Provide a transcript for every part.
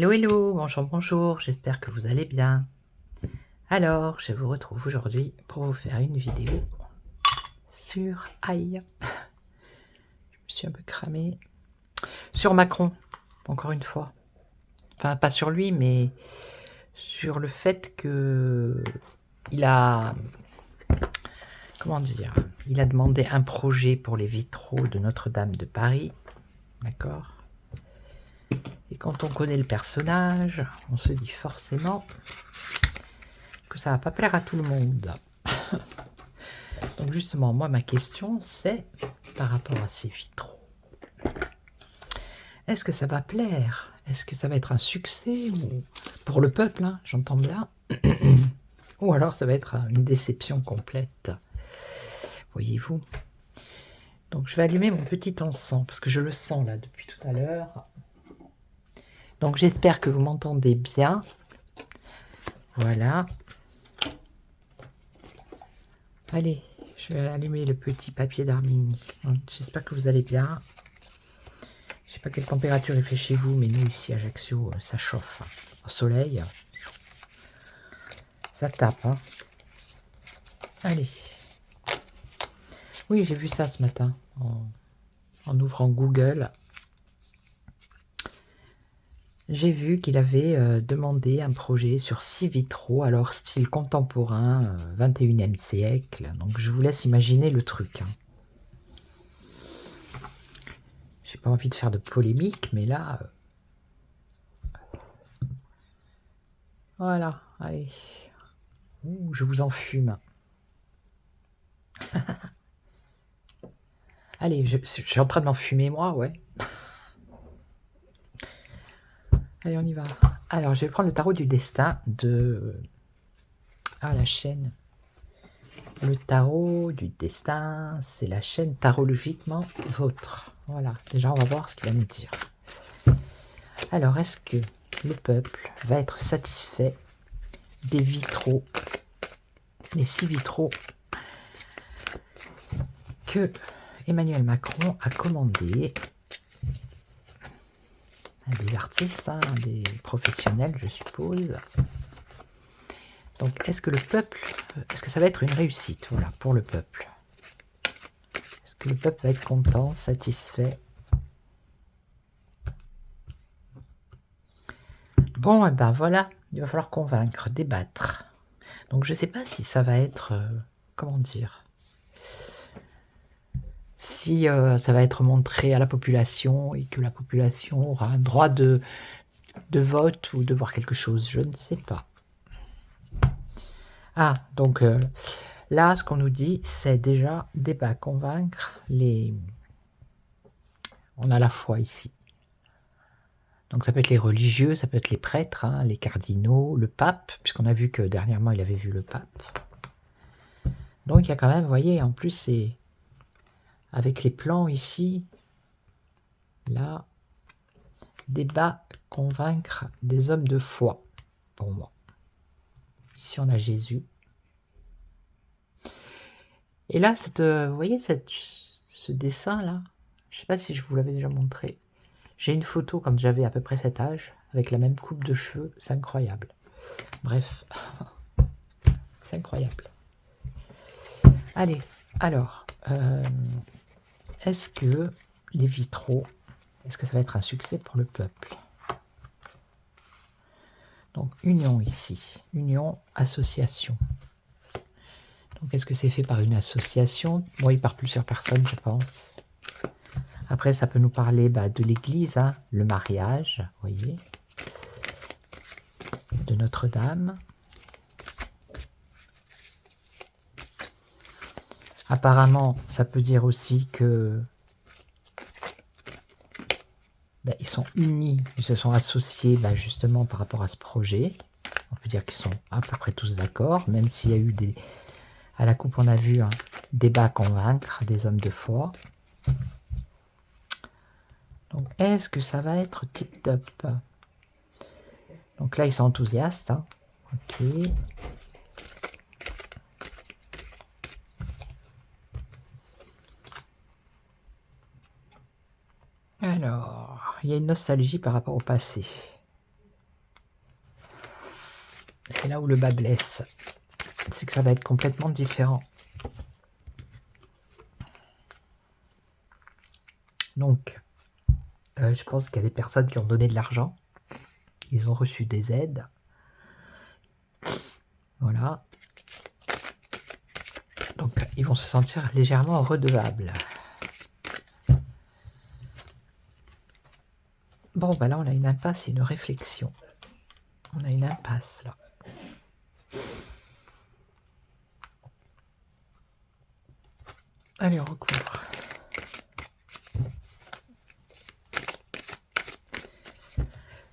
Hello, hello, bonjour, bonjour, j'espère que vous allez bien. Alors, je vous retrouve aujourd'hui pour vous faire une vidéo sur aïe, je me suis un peu cramée, sur Macron, encore une fois. Enfin, pas sur lui, mais sur le fait que il a, comment dire, il a demandé un projet pour les vitraux de Notre-Dame de Paris, d'accord? Et quand on connaît le personnage, on se dit forcément que ça va pas plaire à tout le monde. Donc justement, moi, ma question, c'est par rapport à ces vitraux. Est-ce que ça va plaire? Est-ce que ça va être un succès ou pour le peuple, hein, j'entends bien. Ou alors ça va être une déception complète. Voyez-vous? Donc je vais allumer mon petit encens parce que je le sens là depuis tout à l'heure. Donc j'espère que vous m'entendez bien. Voilà. Allez, je vais allumer le petit papier d'Armini. J'espère que vous allez bien. Je sais pas quelle température il fait chez vous, mais nous ici à Ajaccio, ça chauffe. Au soleil, ça tape. Hein. Allez. Oui, j'ai vu ça ce matin en ouvrant Google. J'ai vu qu'il avait demandé un projet sur 6 vitraux, alors style contemporain, 21e siècle. Donc je vous laisse imaginer le truc. Hein. J'ai pas envie de faire de polémique, mais là... voilà, allez. Ouh, je vous en fume. Allez, je suis en train de m'en fumer moi, ouais. Allez, on y va. Alors, je vais prendre le tarot du destin de... la chaîne. Le tarot du destin, c'est la chaîne tarologiquement vôtre. Voilà, déjà on va voir ce qu'il va nous dire. Alors, est-ce que le peuple va être satisfait des vitraux, les 6 vitraux que Emmanuel Macron a commandés à des artistes, hein, des professionnels, je suppose. Donc, est-ce que le peuple, est-ce que ça va être une réussite, voilà, pour le peuple? Est-ce que le peuple va être content, satisfait? Bon, et ben voilà, il va falloir convaincre, débattre. Donc, je ne sais pas si ça va être, comment dire, si ça va être montré à la population et que la population aura un droit de vote ou de voir quelque chose, je ne sais pas. Ah, donc là, ce qu'on nous dit, c'est déjà débat, convaincre les... On a la foi ici. Donc ça peut être les religieux, ça peut être les prêtres, hein, les cardinaux, le pape, puisqu'on a vu que dernièrement, il avait vu le pape. Donc il y a quand même, vous voyez, en plus, c'est avec les plans ici, là, débat, convaincre des hommes de foi, pour moi. Ici, on a Jésus. Et là, vous voyez ce dessin-là, je ne sais pas si je vous l'avais déjà montré. J'ai une photo quand j'avais à peu près cet âge, avec la même coupe de cheveux, c'est incroyable. Bref, c'est incroyable. Allez, alors, est-ce que les vitraux, est-ce que ça va être un succès pour le peuple? Donc, union ici, union, association. Donc, est-ce que c'est fait par une association? Oui, par plusieurs personnes, je pense. Après, ça peut nous parler de l'église, hein, le mariage, vous voyez, de Notre-Dame. Apparemment, ça peut dire aussi que ils sont unis, ils se sont associés justement par rapport à ce projet. On peut dire qu'ils sont à peu près tous d'accord, même s'il y a eu des... À la coupe, on a vu un débat à convaincre des hommes de foi. Donc, est-ce que ça va être tip-top? Donc là, ils sont enthousiastes. Hein. Ok. Alors, il y a une nostalgie par rapport au passé. c'est là où le bas blesse. C'est que ça va être complètement différent. Donc, je pense qu'il y a des personnes qui ont donné de l'argent. Ils ont reçu des aides. Voilà. Donc, ils vont se sentir légèrement redevables. Bon, bah là, on a une impasse et une réflexion. On a une impasse, là. Allez, on recouvre.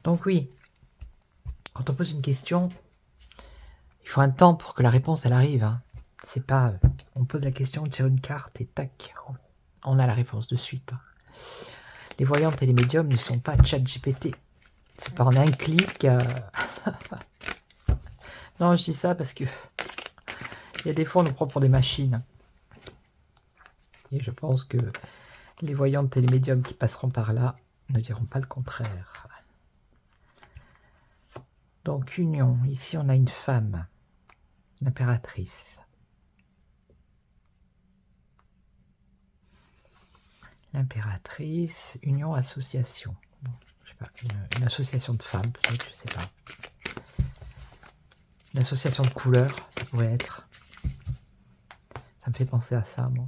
Donc oui, quand on pose une question, il faut un temps pour que la réponse, elle arrive. Hein. C'est pas... on pose la question, on tire une carte et tac, on a la réponse de suite. Les voyantes et les médiums ne sont pas ChatGPT. C'est pas en un clic... Non, je dis ça parce que il y a des fois, on nous prend pour des machines. Et je pense que les voyantes et les médiums qui passeront par là ne diront pas le contraire. Donc, union. Ici, on a une femme, l'impératrice. L'impératrice, union, association. Bon, je sais pas, une association de femmes, peut-être, je sais pas. Une association de couleurs, ça pourrait être. Ça me fait penser à ça, moi.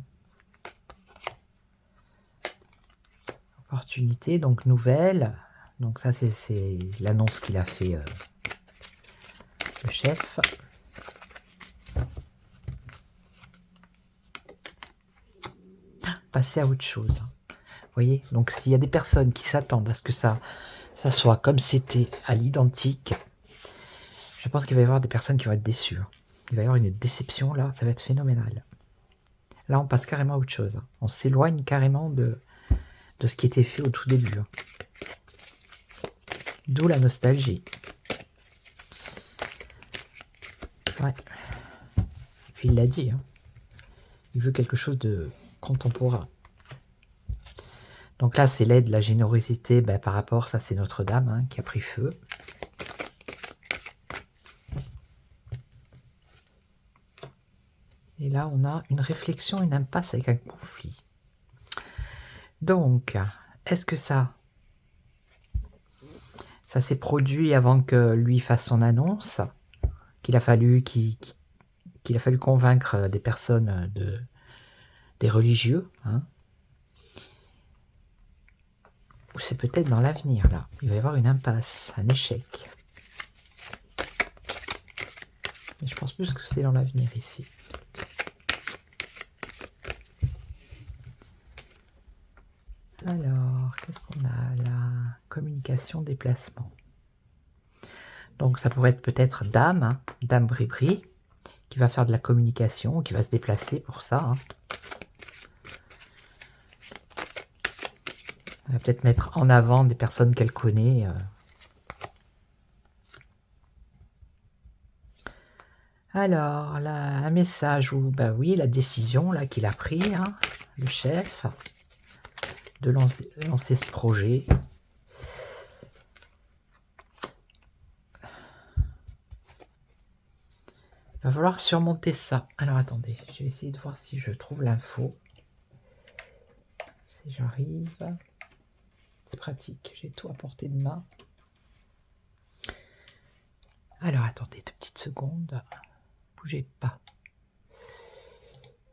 Opportunité, donc nouvelle. Donc ça, c'est l'annonce qu'il a fait le chef. Passer à autre chose. Vous voyez, donc s'il y a des personnes qui s'attendent à ce que ça soit comme c'était à l'identique, je pense qu'il va y avoir des personnes qui vont être déçues. Il va y avoir une déception là, ça va être phénoménal. Là, on passe carrément à autre chose. On s'éloigne carrément de ce qui était fait au tout début. D'où la nostalgie. Ouais. Et puis il l'a dit. Hein. Il veut quelque chose de contemporain. Donc là, c'est l'aide, la générosité par rapport, ça c'est Notre-Dame hein, qui a pris feu. Et là, on a une réflexion, une impasse avec un conflit. Donc, est-ce que ça s'est produit avant que lui fasse son annonce, qu'il a fallu convaincre des personnes, des religieux, hein, ou c'est peut-être dans l'avenir, là. Il va y avoir une impasse, un échec. Mais je pense plus que c'est dans l'avenir, ici. Alors, qu'est-ce qu'on a là? Communication, déplacement. Donc, ça pourrait être peut-être Dame, hein, Dame Bribri, qui va faire de la communication, qui va se déplacer pour ça. Hein. Elle va peut-être mettre en avant des personnes qu'elle connaît. Alors, là, un message où, bah oui, la décision là qu'il a pris, hein, le chef, de lancer ce projet. Il va falloir surmonter ça. Alors, attendez, je vais essayer de voir si je trouve l'info. Si j'arrive. C'est pratique, j'ai tout à portée de main. Alors, attendez 2 petites secondes. Bougez pas.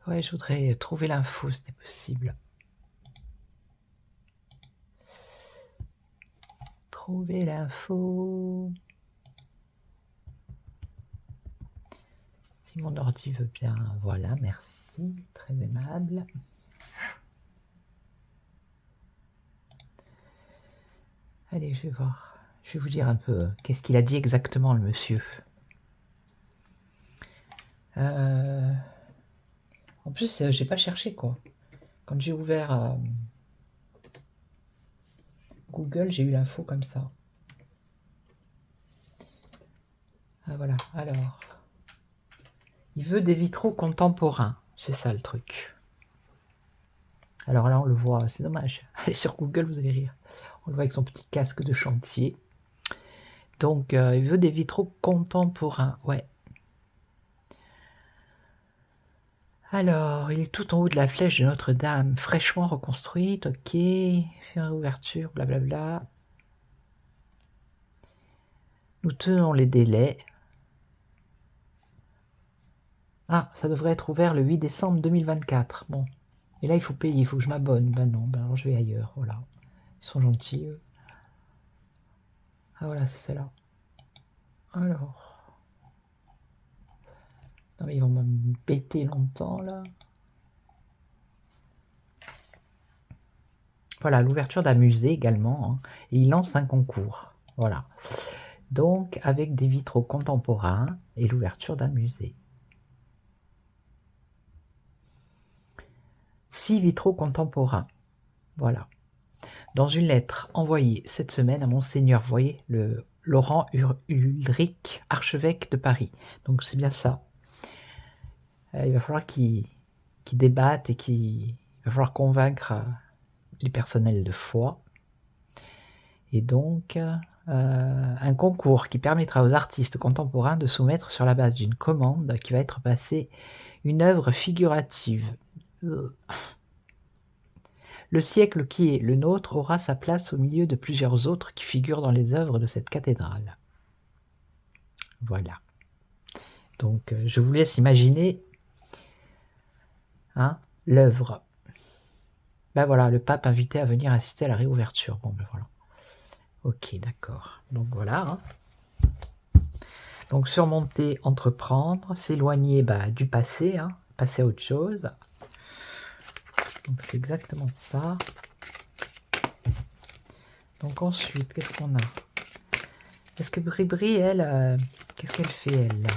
Ouais, je voudrais trouver l'info, c'était possible. Trouver l'info. Si mon ordi veut bien, voilà, merci, très aimable. Allez, je vais voir. Je vais vous dire un peu qu'est-ce qu'il a dit exactement, le monsieur. En plus, j'ai pas cherché, quoi. Quand j'ai ouvert Google, j'ai eu l'info comme ça. Ah, voilà, alors... Il veut des vitraux contemporains, c'est ça le truc. Alors là, on le voit, c'est dommage. Allez sur Google, vous allez rire. On le voit avec son petit casque de chantier. Donc, il veut des vitraux contemporains, ouais. Alors, il est tout en haut de la flèche de Notre-Dame, fraîchement reconstruite, OK. Faire ouverture, blablabla. Nous tenons les délais. Ah, ça devrait être ouvert le 8 décembre 2024. Bon. Et là, il faut payer, il faut que je m'abonne. Ben non, ben alors je vais ailleurs, voilà. Ils sont gentils, eux. Ah voilà, c'est celle-là. Alors. Non mais ils vont me péter longtemps, là. Voilà, l'ouverture d'un musée également. Hein. Et il lance un concours. Voilà. Donc, avec des vitraux contemporains et l'ouverture d'un musée. 6 vitraux contemporains. Voilà. Dans une lettre envoyée cette semaine à Monseigneur, vous voyez, le Laurent Ulrich, archevêque de Paris. Donc c'est bien ça. Il va falloir qu'ils débattent et il va falloir convaincre les personnels de foi. Et donc, un concours qui permettra aux artistes contemporains de soumettre sur la base d'une commande qui va être passée une œuvre figurative. Le siècle qui est le nôtre aura sa place au milieu de plusieurs autres qui figurent dans les œuvres de cette cathédrale. Voilà. Donc, je vous laisse imaginer hein, l'œuvre. Ben voilà, le pape invité à venir assister à la réouverture. Bon, ben voilà. Ok, d'accord. Donc voilà. Hein. Donc surmonter, entreprendre, s'éloigner du passé, hein, passer à autre chose. Donc c'est exactement ça. Donc ensuite, qu'est-ce qu'on a? Est-ce que Bribri, elle, qu'est-ce qu'elle fait, elle, là,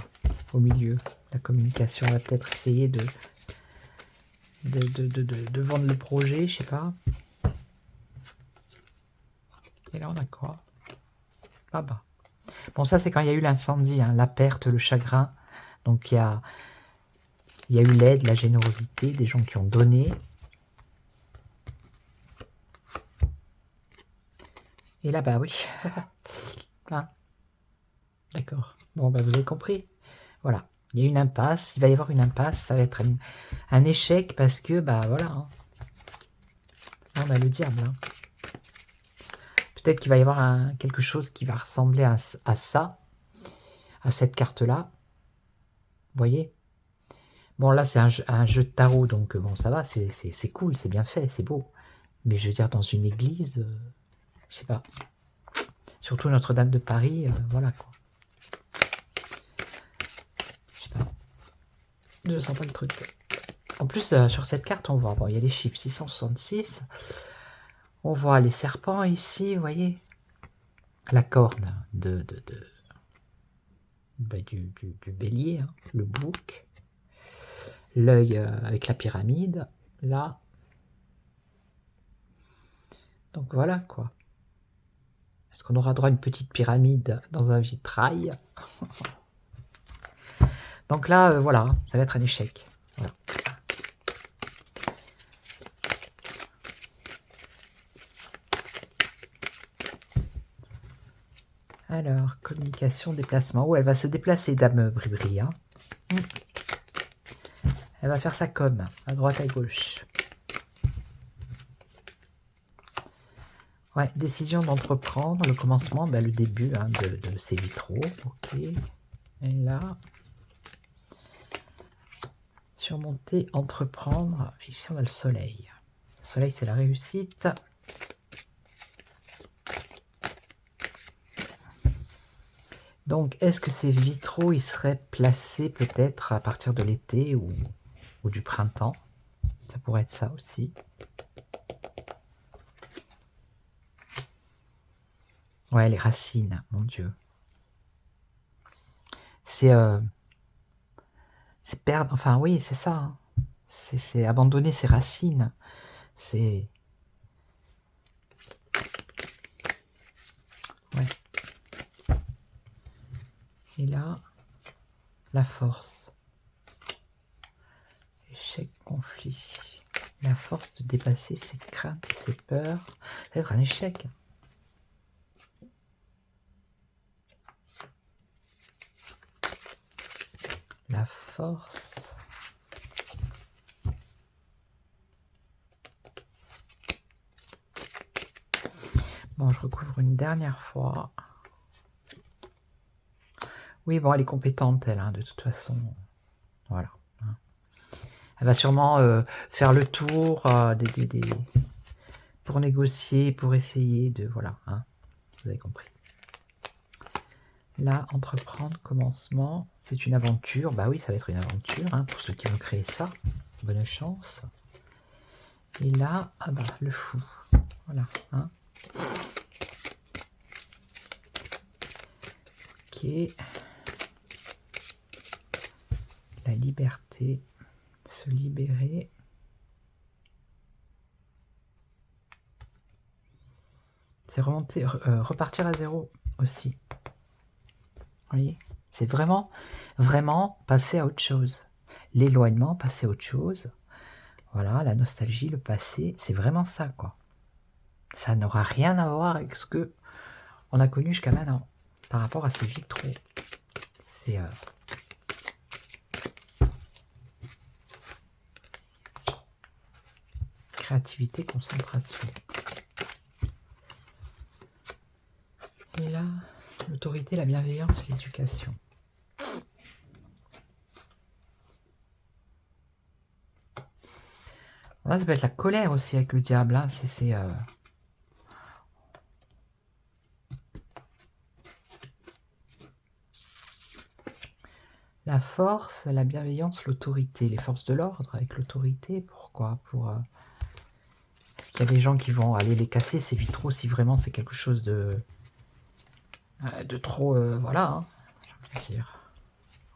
au milieu? La communication, elle va peut-être essayer de vendre le projet, je sais pas. Et là, on a quoi? Ah bah. Bon, ça, c'est quand il y a eu l'incendie, hein, la perte, le chagrin. Donc, il y a eu l'aide, la générosité, des gens qui ont donné. Et là, bah oui. Hein. D'accord. Bon, bah, vous avez compris. Voilà. Il y a une impasse. Il va y avoir une impasse. Ça va être un échec parce que, bah voilà. Hein. Là, on a le diable. Hein. Peut-être qu'il va y avoir quelque chose qui va ressembler à ça. À cette carte-là. Vous voyez? Bon, là, c'est un jeu de tarot. Donc, bon, ça va. C'est cool. C'est bien fait. C'est beau. Mais je veux dire, dans une église, je sais pas. Surtout Notre-Dame de Paris, voilà quoi. Je sais pas. Je sens pas le truc. En plus, sur cette carte, on voit, bon, il y a les chiffres 666. On voit les serpents ici, vous voyez. La corne du bélier, hein, le bouc. L'œil avec la pyramide, là. Donc voilà quoi. Est-ce qu'on aura droit à une petite pyramide dans un vitrail? Donc là, voilà, ça va être un échec. Voilà. Alors, communication, déplacement. Oh, elle va se déplacer, dame Bribri. Hein. Elle va faire sa com, à droite, à gauche. Ouais, décision d'entreprendre, le commencement, le début hein, de ces vitraux. Ok. Et là, surmonter, entreprendre. Ici, on a le soleil. Le soleil, c'est la réussite. Donc, est-ce que ces vitraux, ils seraient placés peut-être à partir de l'été ou du printemps? Ça pourrait être ça aussi. Ouais, les racines, mon Dieu. C'est perdre, enfin oui, c'est ça. Hein. C'est abandonner ses racines. C'est... Ouais. Et là, la force. Échec, conflit. La force de dépasser ses craintes, ses peurs. Ça va être un échec. force. Bon, je recouvre une dernière fois. Oui, bon, elle est compétente, elle, hein, de toute façon. Voilà. Hein. Elle va sûrement faire le tour pour négocier, pour essayer de... Voilà, hein, vous avez compris. Là, entreprendre, commencement, c'est une aventure. Bah oui, ça va être une aventure, hein, pour ceux qui vont créer ça. Bonne chance. Et là, ah bah, le fou. Voilà, hein. Ok. La liberté, se libérer. C'est remonter, repartir à zéro aussi. Vous voyez, c'est vraiment, vraiment passer à autre chose. L'éloignement, passer à autre chose. Voilà, la nostalgie, le passé, c'est vraiment ça, quoi. Ça n'aura rien à voir avec ce que on a connu jusqu'à maintenant, par rapport à ces vitraux. C'est... créativité, concentration. Et là, l'autorité, la bienveillance, l'éducation. Là, ça peut être la colère aussi avec le diable. Hein. C'est la force, la bienveillance, l'autorité. Les forces de l'ordre avec l'autorité. Pourquoi? Parce qu'il y a des gens qui vont aller les casser, ces vitraux, si vraiment c'est quelque chose de trop... voilà, hein, je veux dire.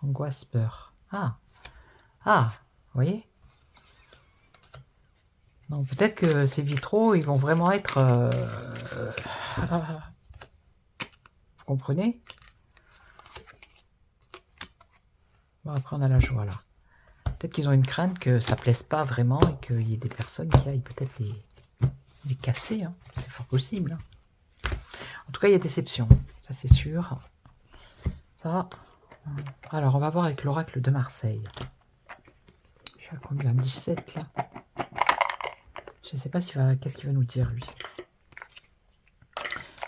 Angoisse, peur. Ah, vous voyez? Non, peut-être que ces vitraux, ils vont vraiment être... vous comprenez? Bon, après, on a la joie, là. Peut-être qu'ils ont une crainte que ça plaise pas vraiment et qu'il y ait des personnes qui aillent peut-être les casser. Hein. C'est fort possible. Hein. En tout cas, il y a déception. Ça, c'est sûr. Ça. Alors, on va voir avec l'oracle de Marseille. Je suis à combien? 17, là. Je ne sais pas qu'est-ce qu'il va nous dire, lui.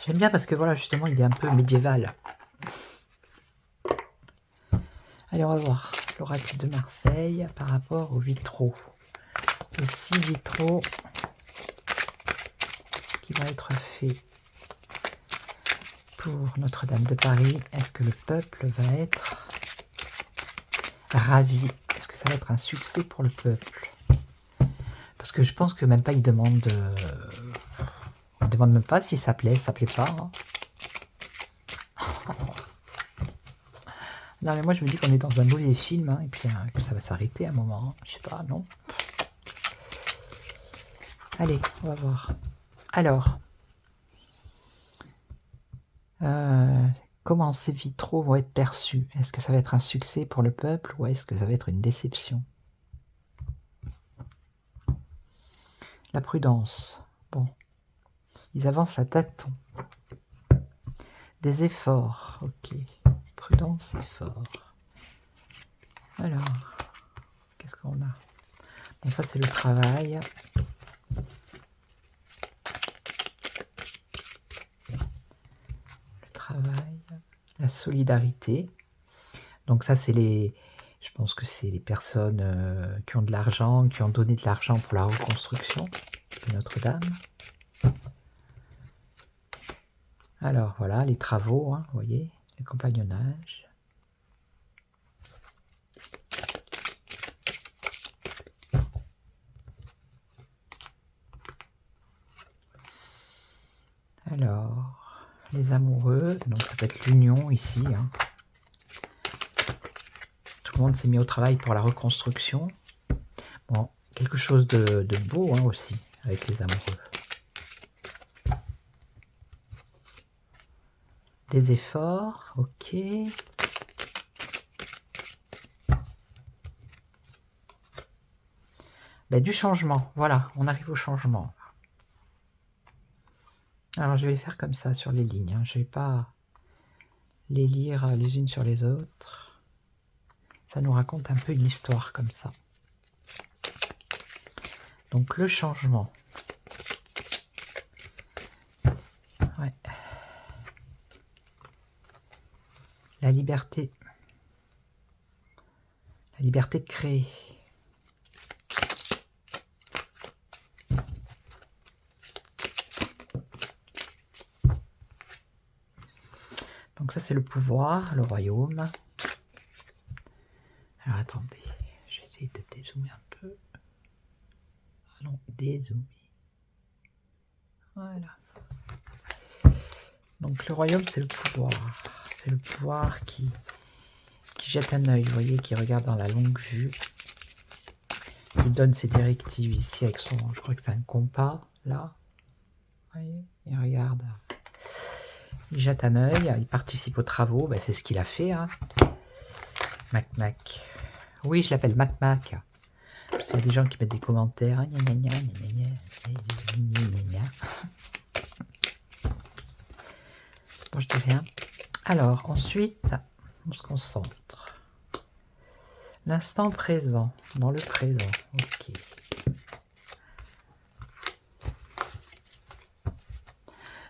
J'aime bien parce que, voilà, justement, il est un peu médiéval. Allez, on va voir l'oracle de Marseille par rapport aux vitraux. Aux 6 vitraux qui vont être faits pour Notre-Dame de Paris. Est-ce que le peuple va être ravi? Est-ce que ça va être un succès pour le peuple? Parce que je pense que même pas il demande... on ne demande même pas si ça plaît pas. Hein. Non mais moi je me dis qu'on est dans un mauvais film, hein, et puis que ça va s'arrêter à un moment. Hein. Je sais pas, non? Allez, on va voir. Alors... comment ces vitraux vont être perçus? Est-ce que ça va être un succès pour le peuple ou est-ce que ça va être une déception? La prudence. Bon. Ils avancent à tâtons. Des efforts. Ok. Prudence, effort. Alors, qu'est-ce qu'on a? Bon, ça c'est le travail. Le travail. La solidarité. Donc ça c'est les... Je pense que c'est les personnes qui ont de l'argent, qui ont donné de l'argent pour la reconstruction de Notre-Dame. Alors voilà, les travaux, hein, vous voyez, le compagnonnage. Alors, les amoureux, donc ça peut être l'union ici. Hein. Tout le monde s'est mis au travail pour la reconstruction. Bon, quelque chose de beau hein, aussi, avec les amoureux. Des efforts, ok. Ben, du changement, voilà, on arrive au changement. Alors je vais les faire comme ça sur les lignes, hein. Je ne vais pas les lire les unes sur les autres. Ça nous raconte un peu une histoire comme ça. Donc le changement. Ouais. La liberté. La liberté de créer. Donc ça c'est le pouvoir, le royaume. Alors attendez, je vais essayer de dézoomer un peu. Ah non, dézoomer. Voilà. Donc le royaume c'est le pouvoir. C'est le pouvoir qui jette un œil, vous voyez, qui regarde dans la longue vue. Qui donne ses directives ici avec son, je crois que c'est un compas, là. Vous voyez, il regarde. Il jette un œil, il participe aux travaux, ben, c'est ce qu'il a fait. Hein. Mac. Oui, je l'appelle Mac. Parce qu'il y a des gens qui mettent des commentaires. Bon, je dis rien. Alors, ensuite, on se concentre. L'instant présent, dans le présent. Ok.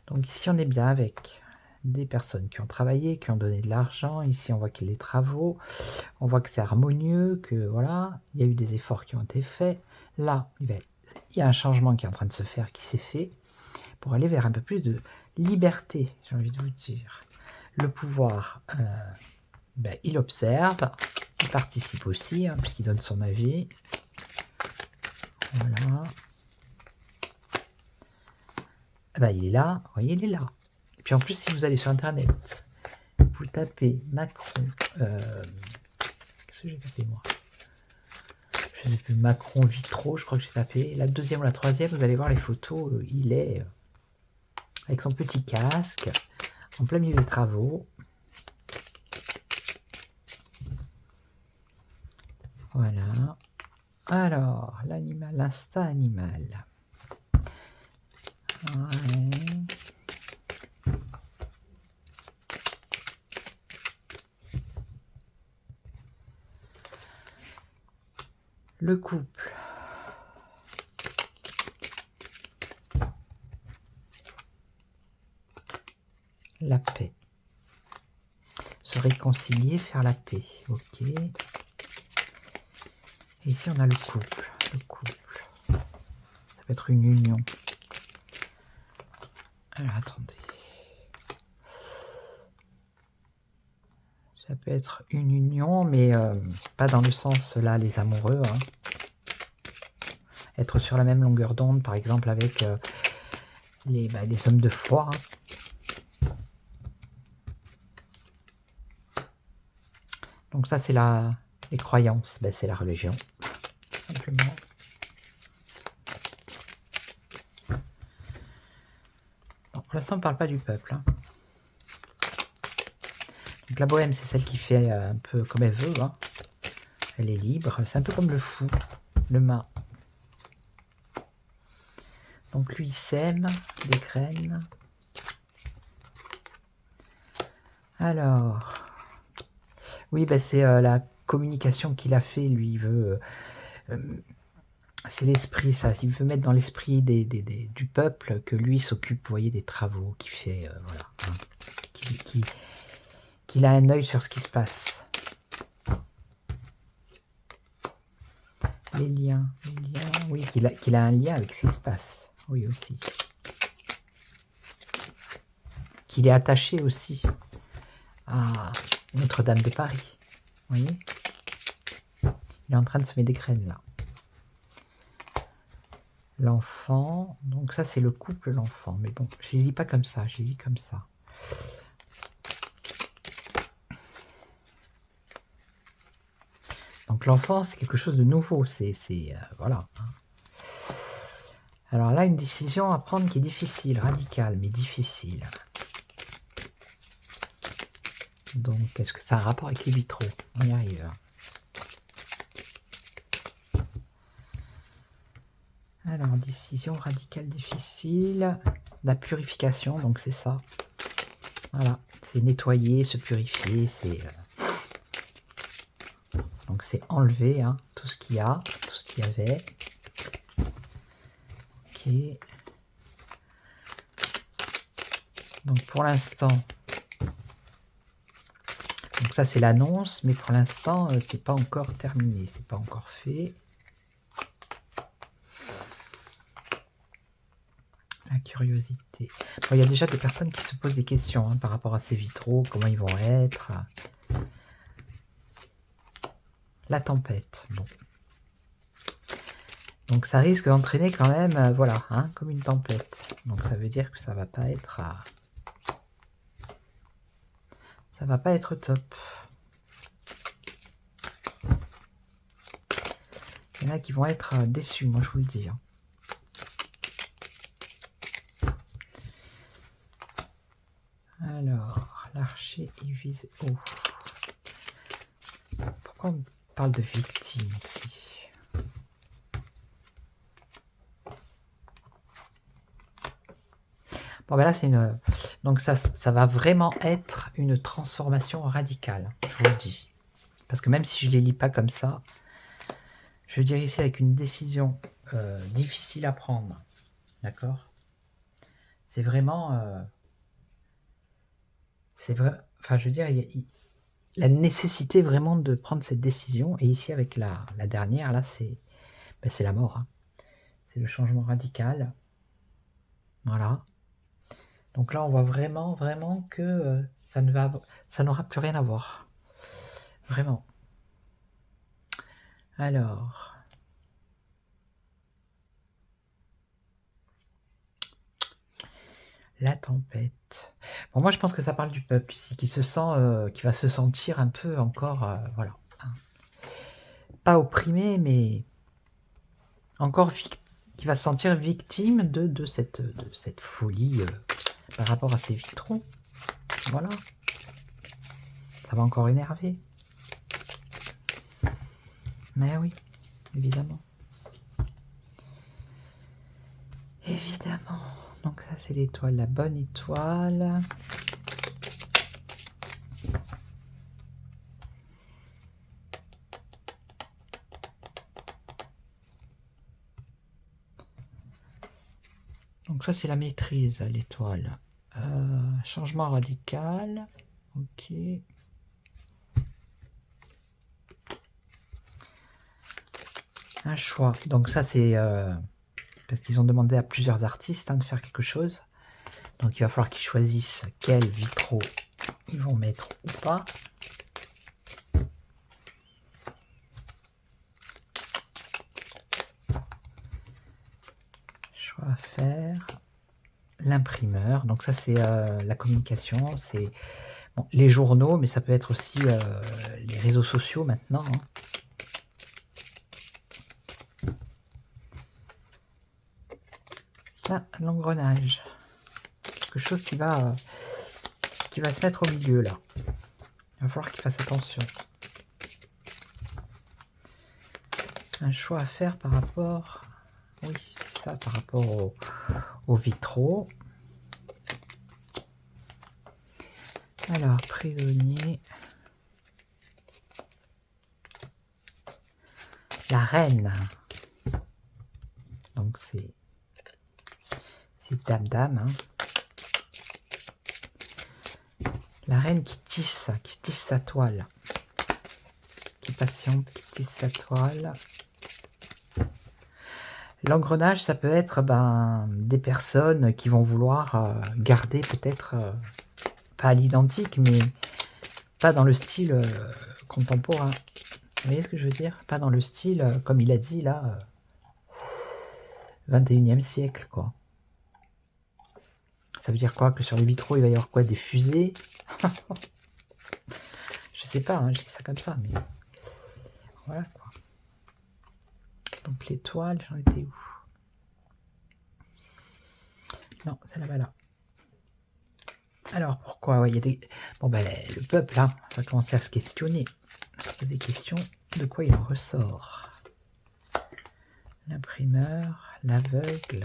Donc ici, on est bien avec des personnes qui ont travaillé, qui ont donné de l'argent. Ici, on voit qu'il y a des travaux. On voit que c'est harmonieux, que voilà, il y a eu des efforts qui ont été faits. Là, il y a un changement qui est en train de se faire, qui s'est fait, pour aller vers un peu plus de liberté, j'ai envie de vous dire. Le pouvoir, il observe, il participe aussi, hein, puisqu'il donne son avis. Voilà. Il est là, vous voyez, il est là. Et puis en plus, si vous allez sur Internet, vous tapez Macron, qu'est-ce que j'ai tapé moi? Je ne sais plus, Macron Vitro, je crois que j'ai tapé. La deuxième ou la troisième, vous allez voir les photos, il est avec son petit casque, en plein milieu des travaux. Voilà. Alors, l'animal, l'instinct animal. Ouais. Le couple. La paix. Se réconcilier, faire la paix. Ok. Et ici, on a le couple. Le couple. Ça peut être une union. Alors, attendez. Ça peut être une union, mais pas dans le sens, là, les amoureux. Hein. Être sur la même longueur d'onde, par exemple, avec les hommes de foi. Hein. Donc ça, c'est les croyances. C'est la religion, tout simplement. Bon, pour l'instant, on ne parle pas du peuple. Hein. Donc la bohème, c'est celle qui fait un peu comme elle veut. Hein. Elle est libre. C'est un peu comme le fou, le mât. Donc lui, il sème des graines. Alors, oui, c'est la communication qu'il a fait. Lui, il veut... c'est l'esprit, ça. Il veut mettre dans l'esprit du peuple que lui s'occupe, vous voyez, des travaux, qu'il fait, voilà. Hein, qu'il a un œil sur ce qui se passe. Les liens, oui, qu'il a un lien avec ce qui se passe. Oui, aussi. Qu'il est attaché aussi à Notre-Dame de Paris. Vous voyez? Il est en train de semer des graines, là. L'enfant, donc ça, c'est le couple, l'enfant. Mais bon, je ne lis pas comme ça, je lis comme ça. Donc l'enfant, c'est quelque chose de nouveau. Voilà. Alors là, une décision à prendre qui est difficile, radicale, mais difficile. Donc, est-ce que ça a un rapport avec les vitraux? On y arrive. Alors, décision radicale, difficile. La purification, donc c'est ça. Voilà, c'est nettoyer, se purifier, c'est... Donc c'est enlever hein, tout ce qu'il y a, tout ce qu'il y avait. Ok. Donc pour l'instant, donc ça c'est l'annonce, mais pour l'instant c'est pas encore terminé, c'est pas encore fait. La curiosité. Bon, il y a déjà des personnes qui se posent des questions hein, par rapport à ces vitraux, comment ils vont être. La tempête. Bon. Donc ça risque d'entraîner quand même, voilà, hein, comme une tempête. Donc ça veut dire que ça va pas être, ça va pas être top. Il y en a qui vont être déçus, moi je vous le dis. Hein. Alors, l'archer il vise haut. Pourquoi on parle de victime ici? Bon ben là c'est une... Donc ça va vraiment être une transformation radicale, je vous le dis. Parce que même si je ne les lis pas comme ça, je veux dire ici avec une décision difficile à prendre. D'accord? C'est vraiment... c'est vrai... Enfin je veux dire, la nécessité vraiment de prendre cette décision. Et ici avec la dernière, là c'est la mort. Hein. C'est le changement radical. Voilà. Donc là, on voit vraiment que ça n'aura plus rien à voir. Vraiment. Alors. La tempête. Bon, moi, je pense que ça parle du peuple ici, qui se sent, qui va se sentir un peu encore, voilà. Hein. Pas opprimé, mais encore qui va se sentir victime de cette folie par rapport à ces vitraux. Voilà. Ça va encore énerver. Mais oui, évidemment. Évidemment. Donc ça, c'est l'étoile, la bonne étoile. Donc ça, c'est la maîtrise, l'étoile. Changement radical. Ok. Un choix. Donc ça, c'est... parce qu'ils ont demandé à plusieurs artistes hein, de faire quelque chose. Donc il va falloir qu'ils choisissent quels vitraux ils vont mettre ou pas. Choix à faire. L'imprimeur. Donc ça, c'est la communication. C'est bon, les journaux, mais ça peut être aussi les réseaux sociaux maintenant. Hein. Ça, l'engrenage. Quelque chose qui va se mettre au milieu là. Il va falloir qu'il fasse attention. Un choix à faire par rapport... Oui, c'est ça, par rapport aux vitraux. Alors, prisonnier. La reine. Donc c'est dame. Hein. La reine qui tisse sa toile. Qui patiente, qui tisse sa toile. L'engrenage, ça peut être des personnes qui vont vouloir garder peut-être, pas à l'identique, mais pas dans le style contemporain. Vous voyez ce que je veux dire? Pas dans le style, comme il a dit là, 21e siècle, quoi. Ça veut dire quoi? Que sur les vitraux, il va y avoir quoi? Des fusées? Je sais pas, hein, je dis ça comme ça, mais voilà, quoi. Donc l'étoile, j'en étais où? Non, c'est là-bas, là. Alors, pourquoi? Ouais, il y a des... Bon, ben, le peuple, là, va commencer à se questionner. Se poser des questions de quoi il en ressort. L'imprimeur, l'aveugle...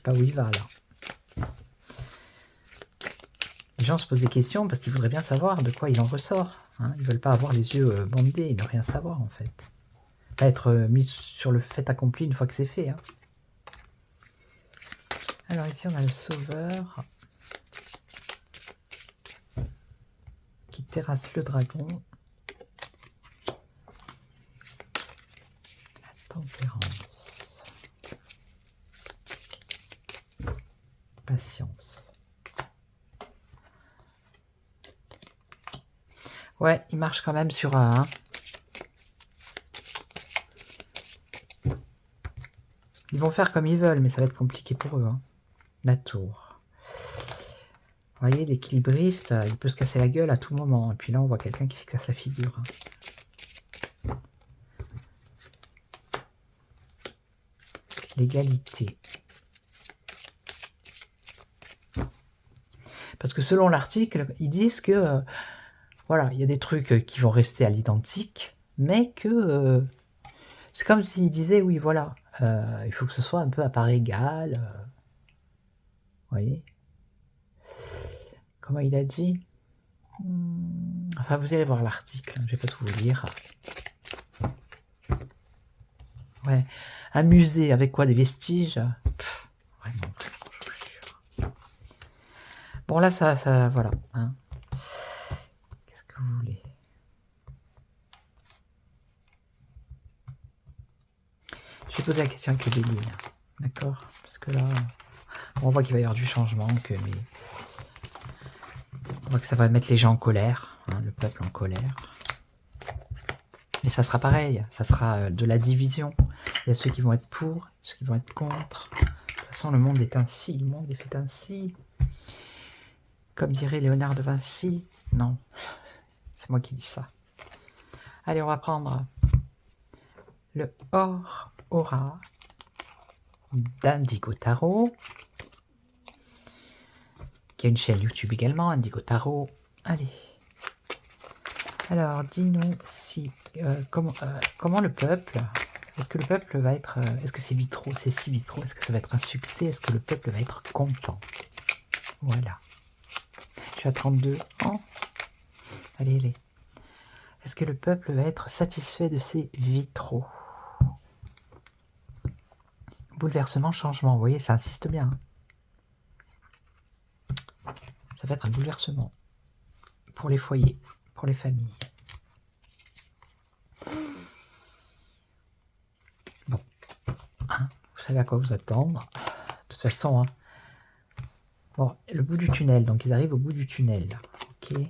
pas où il va là. gens se posent des questions parce qu'ils voudraient bien savoir de quoi il en ressort. Hein. Ils ne veulent pas avoir les yeux bandés et ne rien savoir en fait. Pas être mis sur le fait accompli une fois que c'est fait. Hein. Alors ici on a le sauveur qui terrasse le dragon. La tempérance. Patience. Ouais, il marche quand même sur un. Hein. Ils vont faire comme ils veulent, mais ça va être compliqué pour eux. Hein. La tour. Vous voyez, l'équilibriste, il peut se casser la gueule à tout moment. Et puis là, on voit quelqu'un qui se casse la figure. Hein. L'égalité. Parce que selon l'article, ils disent que voilà, il y a des trucs qui vont rester à l'identique, mais que c'est comme s'ils disaient oui, voilà, il faut que ce soit un peu à part égale. Vous voyez? Comment il a dit? Enfin, vous irez voir l'article, je vais pas tout vous lire. Ouais, un musée avec quoi? Des vestiges? Pff, vraiment, je vous jure. Bon, là, ça voilà. Hein. Qu'est-ce que vous voulez? Je vais poser la question avec le bélier, d'accord? Parce que là, on voit qu'il va y avoir du changement, on voit que ça va mettre les gens en colère, hein, le peuple en colère. Mais ça sera pareil, ça sera de la division. Il y a ceux qui vont être pour, ceux qui vont être contre. De toute façon, le monde est ainsi, le monde est fait ainsi. Comme dirait Léonard de Vinci. Non, c'est moi qui dis ça. Allez, on va prendre le Or Aura d'Indigo Tarot, qui a une chaîne YouTube également, Indigo Tarot. Allez. Alors, dis-nous si comment le peuple, est-ce que le peuple va être, est-ce que c'est vitraux, c'est 6 vitraux, est-ce que ça va être un succès, est-ce que le peuple va être content? Voilà. Je suis à 32 ans. Allez, allez. Est-ce que le peuple va être satisfait de ces vitraux? Bouleversement, changement. Vous voyez, ça insiste bien. Hein. Ça va être un bouleversement pour les foyers, pour les familles. Bon. Hein, vous savez à quoi vous attendre. De toute façon, hein. Bon, le bout du tunnel. Donc, ils arrivent au bout du tunnel. Ok. Il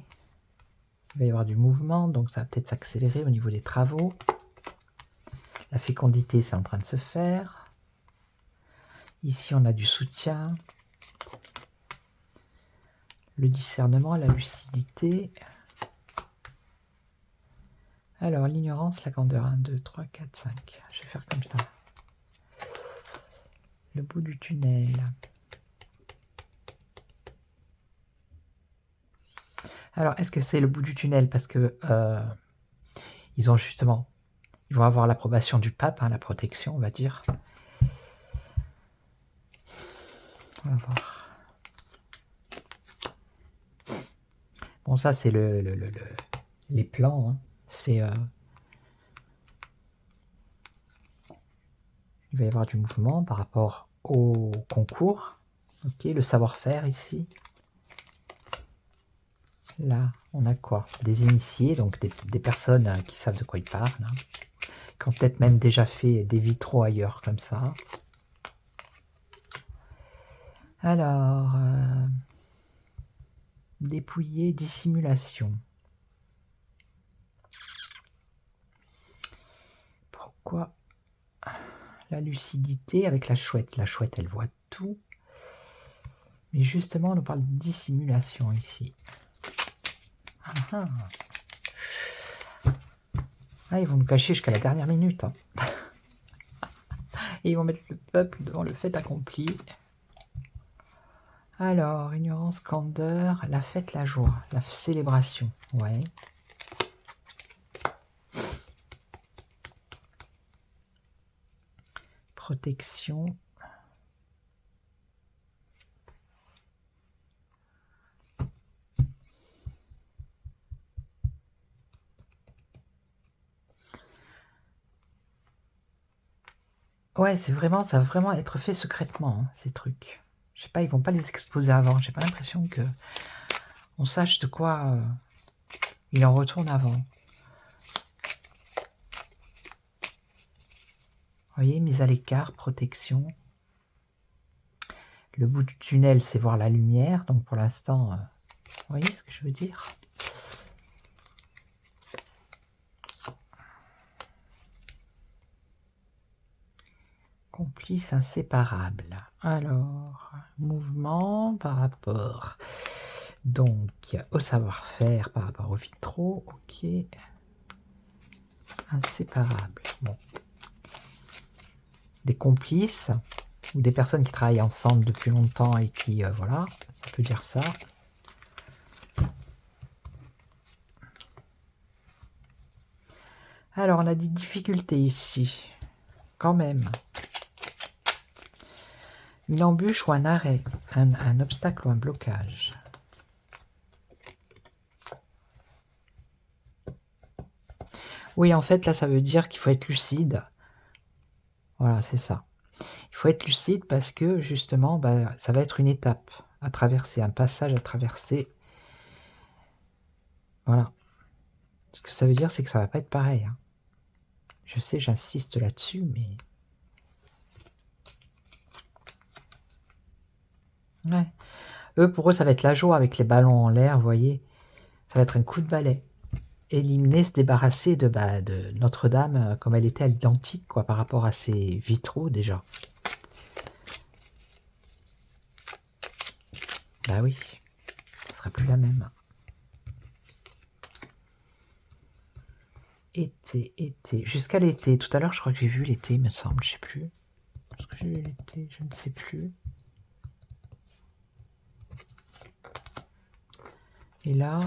va y avoir du mouvement, donc ça va peut-être s'accélérer au niveau des travaux. La fécondité, c'est en train de se faire. Ici, on a du soutien. Le discernement, la lucidité. Alors, l'ignorance, la candeur. 1, 2, 3, 4, 5. Je vais faire comme ça. Le bout du tunnel. Alors, est-ce que c'est le bout du tunnel? Parce que ils ont justement... Ils vont avoir l'approbation du pape, hein, la protection, on va dire. On va voir. Bon, ça, c'est les plans. Hein. C'est... il va y avoir du mouvement par rapport au concours. Ok, le savoir-faire ici. Là, on a quoi? Des initiés, donc des personnes qui savent de quoi ils parlent. Hein, qui ont peut-être même déjà fait des vitraux ailleurs comme ça. Alors, dépouiller, dissimulation. Pourquoi la lucidité avec la chouette? La chouette, elle voit tout. Mais justement, on nous parle de dissimulation ici. Ah, ils vont nous cacher jusqu'à la dernière minute. Hein. Et ils vont mettre le peuple devant le fait accompli. Alors, ignorance, candeur, la fête, la joie, la célébration. Ouais. Protection. Ouais, c'est vraiment, ça va vraiment être fait secrètement, hein, ces trucs. Je sais pas, ils vont pas les exposer avant. J'ai pas l'impression que on sache de quoi il en retourne avant. Vous voyez, mise à l'écart, protection. Le bout du tunnel, c'est voir la lumière. Donc pour l'instant, vous voyez ce que je veux dire? Complices inséparables. Alors, mouvement par rapport donc au savoir-faire, par rapport aux vitraux, ok. Inséparables. Bon. Des complices ou des personnes qui travaillent ensemble depuis longtemps et qui, voilà, ça peut dire ça. Alors, on a des difficultés ici, quand même. Une embûche ou un arrêt, un obstacle ou un blocage. Oui, en fait, là, ça veut dire qu'il faut être lucide. Voilà, c'est ça. Il faut être lucide parce que, justement, bah, ça va être une étape à traverser, un passage à traverser. Voilà. Ce que ça veut dire, c'est que ça va pas être pareil, hein. Je sais, j'insiste là-dessus, mais... Ouais. Eux, pour eux, ça va être la joie avec les ballons en l'air, vous voyez. Ça va être un coup de balai. Éliminer, se débarrasser de Notre-Dame comme elle était à l'identique, quoi, par rapport à ses vitraux, déjà. Bah oui, ça sera plus la même. Été, été, jusqu'à l'été. Tout à l'heure, je crois que j'ai vu l'été, il me semble, je sais plus. Est-ce que j'ai vu l'été? Je ne sais plus. Et là...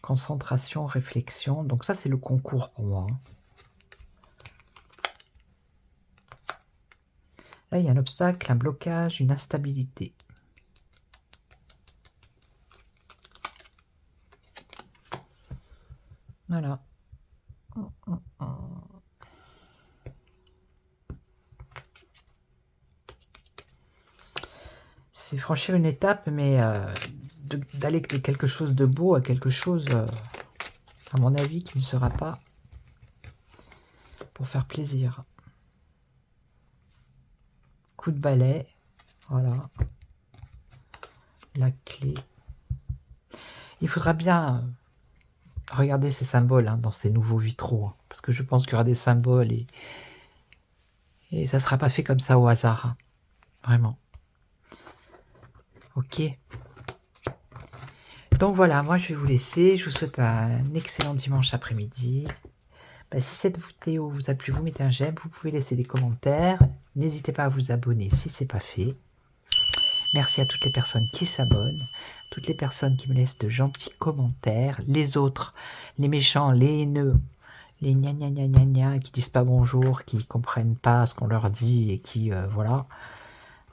Concentration, réflexion. Donc ça, c'est le concours pour moi, hein. Là, il y a un obstacle, un blocage, une instabilité. Voilà. C'est franchir une étape, mais d'aller de quelque chose de beau à quelque chose, à mon avis, qui ne sera pas pour faire plaisir. Coup de balai, voilà. La clé. Il faudra bien regarder ces symboles, hein, dans ces nouveaux vitraux, hein, parce que je pense qu'il y aura des symboles et ça ne sera pas fait comme ça au hasard, hein, vraiment. Ok. Donc voilà, moi je vais vous laisser. Je vous souhaite un excellent dimanche après-midi. Si cette vidéo vous a plu, vous mettez un j'aime. Vous pouvez laisser des commentaires. N'hésitez pas à vous abonner si ce n'est pas fait. Merci à toutes les personnes qui s'abonnent, toutes les personnes qui me laissent de gentils commentaires. Les autres, les méchants, les haineux, les gna gna gna gna gna, qui disent pas bonjour, qui comprennent pas ce qu'on leur dit et qui, voilà.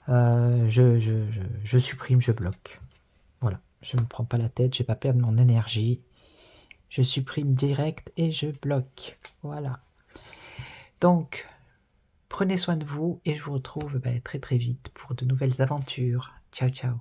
Je supprime, je bloque. Voilà, je ne me prends pas la tête, je vais pas perdre mon énergie. Je supprime direct et je bloque. Voilà. Donc, prenez soin de vous et je vous retrouve très très vite pour de nouvelles aventures. Ciao, ciao.